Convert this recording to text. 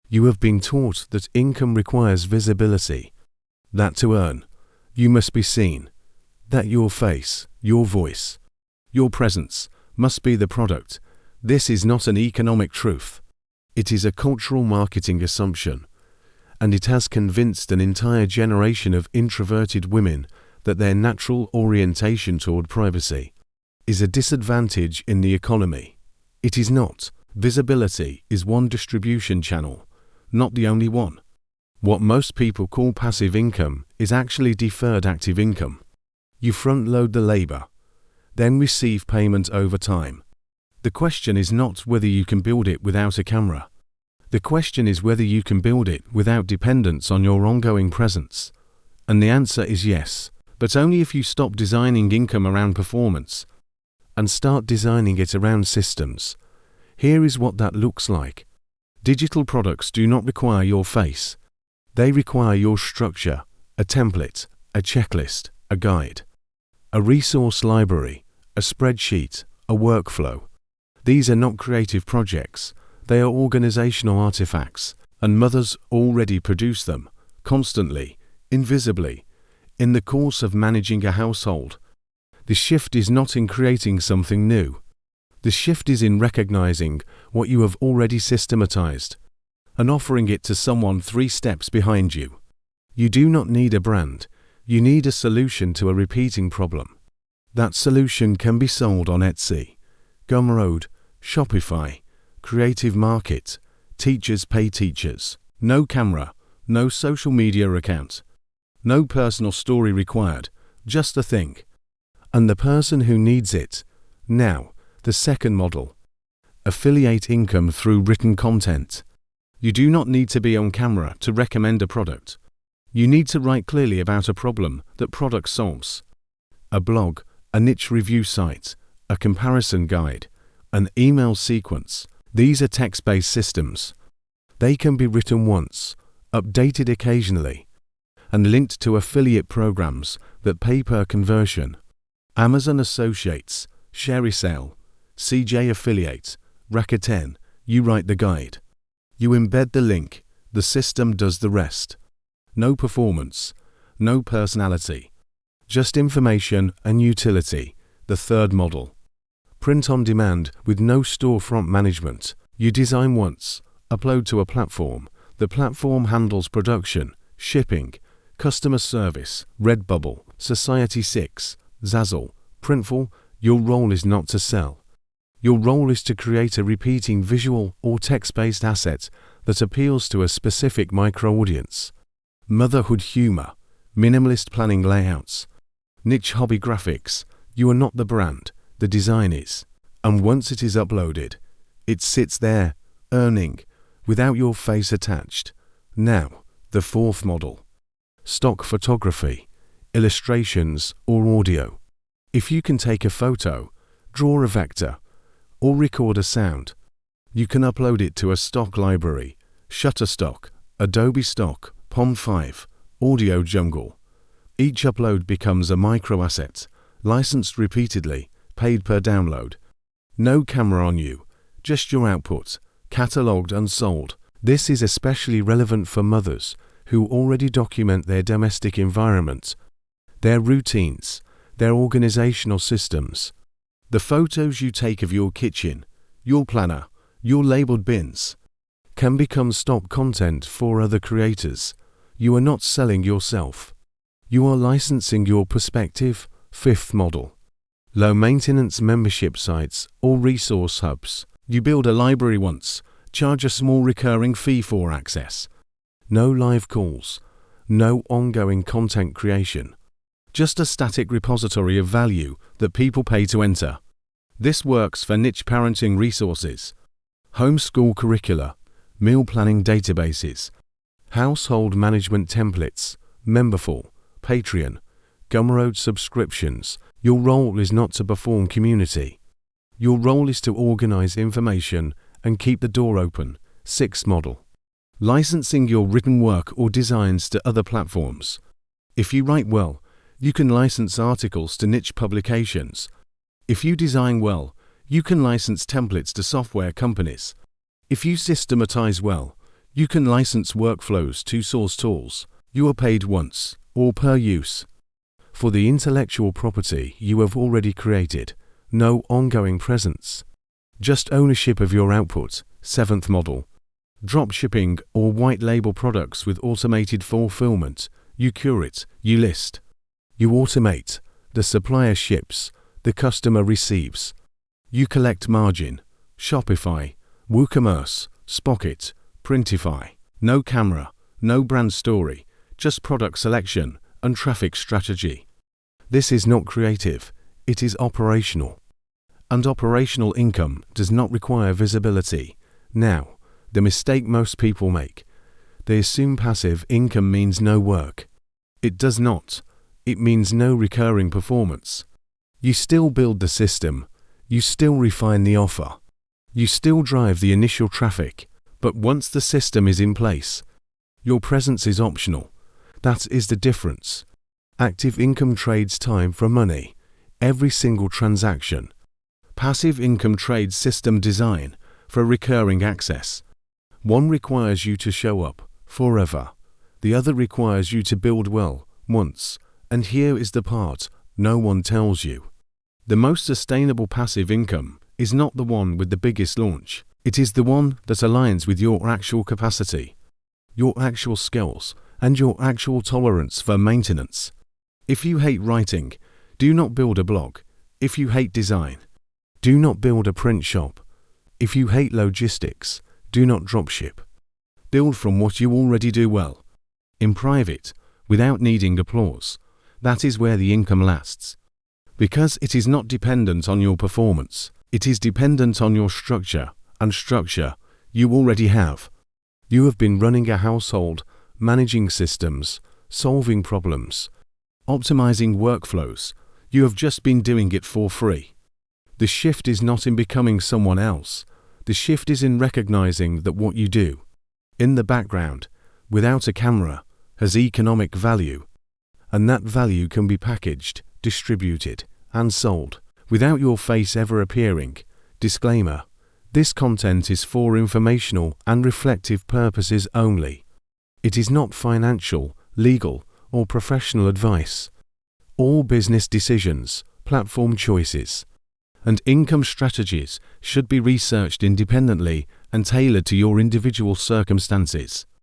You have been taught that income requires visibility, that to earn, you must be seen, that your face, your voice, your presence must be the product. This is not an economic truth. It is a cultural marketing assumption, and it has convinced an entire generation of introverted women that their natural orientation toward privacy is a disadvantage in the economy. It is not. Visibility is one distribution channel, not the only one. What most people call passive income is actually deferred active income. You front-load the labor, then receive payment over time. The question is not whether you can build it without a camera. The question is whether you can build it without dependence on your ongoing presence. And the answer is yes, but only if you stop designing income around performance and start designing it around systems. Here is what that looks like. Digital products do not require your face. They require your structure, a template, a checklist, a guide, a resource library, a spreadsheet, a workflow. These are not creative projects. They are organizational artifacts, and mothers already produce them, constantly, invisibly, in the course of managing a household. The shift is not in creating something new. The shift is in recognizing what you have already systematized and offering it to someone 3 steps behind you. You do not need a brand. You need a solution to a repeating problem. That solution can be sold on Etsy, Gumroad, Shopify, Creative Market, Teachers Pay Teachers. No camera, no social media account, no personal story required, just a thing. And the person who needs it. Now, the second model. Affiliate income through written content. You do not need to be on camera to recommend a product. You need to write clearly about a problem that product solves. A blog, a niche review site, a comparison guide, an email sequence. These are text-based systems. They can be written once, updated occasionally, and linked to affiliate programs that pay per conversion. Amazon Associates, ShareSale, CJ Affiliate, Rakuten. You write the guide. You embed the link. The system does the rest. No performance, no personality, just information and utility. The third model. Print on demand with no storefront management. You design once, upload to a platform. The platform handles production, shipping, customer service. Redbubble, Society6, Zazzle, Printful. Your role is not to sell. Your role is to create a repeating visual or text-based asset that appeals to a specific micro-audience. Motherhood humor, minimalist planning layouts, niche hobby graphics. You are not the brand. The design is. And once it is uploaded, it sits there, earning, without your face attached. Now, the fourth model. Stock photography, illustrations or audio. If you can take a photo, draw a vector, or record a sound, you can upload it to a stock library, Shutterstock, Adobe Stock, Pond5, Audio Jungle. Each upload becomes a micro-asset, licensed repeatedly, paid per download. No camera on you, just your output, catalogued and sold. This is especially relevant for mothers who already document their domestic environment, their routines, their organizational systems. The photos you take of your kitchen, your planner, your labeled bins, can become stock content for other creators. You are not selling yourself. You are licensing your perspective. Fifth model. Low-maintenance membership sites or resource hubs. You build a library once, charge a small recurring fee for access. No live calls, no ongoing content creation. Just a static repository of value that people pay to enter. This works for niche parenting resources, homeschool curricula, meal planning databases, household management templates, Memberful, Patreon, Gumroad subscriptions. Your role is not to perform community. Your role is to organize information and keep the door open. Sixth model. Licensing your written work or designs to other platforms. If you write well, you can license articles to niche publications. If you design well, you can license templates to software companies. If you systematize well, You can license workflows to source tools. You are paid once, or per use, for the intellectual property you have already created. No ongoing presence. Just ownership of your output. Seventh model. Dropshipping or white label products with automated fulfillment. You curate, you list, you automate. The supplier ships, the customer receives. You collect margin. Shopify, WooCommerce, Spocket, Printify. No camera, no brand story, just product selection and traffic strategy. This is not creative, it is operational. And operational income does not require visibility. Now, the mistake most people make. They assume passive income means no work. It does not. It means no recurring performance. You still build the system. You still refine the offer. You still drive the initial traffic. But once the system is in place, your presence is optional. That is the difference. Active income trades time for money. Every single transaction. Passive income trades system design for recurring access. One requires you to show up forever. The other requires you to build well once. And here is the part no one tells you. The most sustainable passive income is not the one with the biggest launch. It is the one that aligns with your actual capacity, your actual skills, and your actual tolerance for maintenance. If you hate writing, do not build a blog. If you hate design, do not build a print shop. If you hate logistics, do not dropship. Build from what you already do well. In private, without needing applause. That is where the income lasts. Because it is not dependent on your performance. It is dependent on your structure, and structure you already have. You have been running a household, managing systems, solving problems, optimizing workflows. You have just been doing it for free. The shift is not in becoming someone else. The shift is in recognizing that what you do, in the background, without a camera, has economic value. And that value can be packaged, distributed, and sold, without your face ever appearing. Disclaimer: this content is for informational and reflective purposes only. It is not financial, legal, or professional advice. All business decisions, platform choices, and income strategies should be researched independently and tailored to your individual circumstances.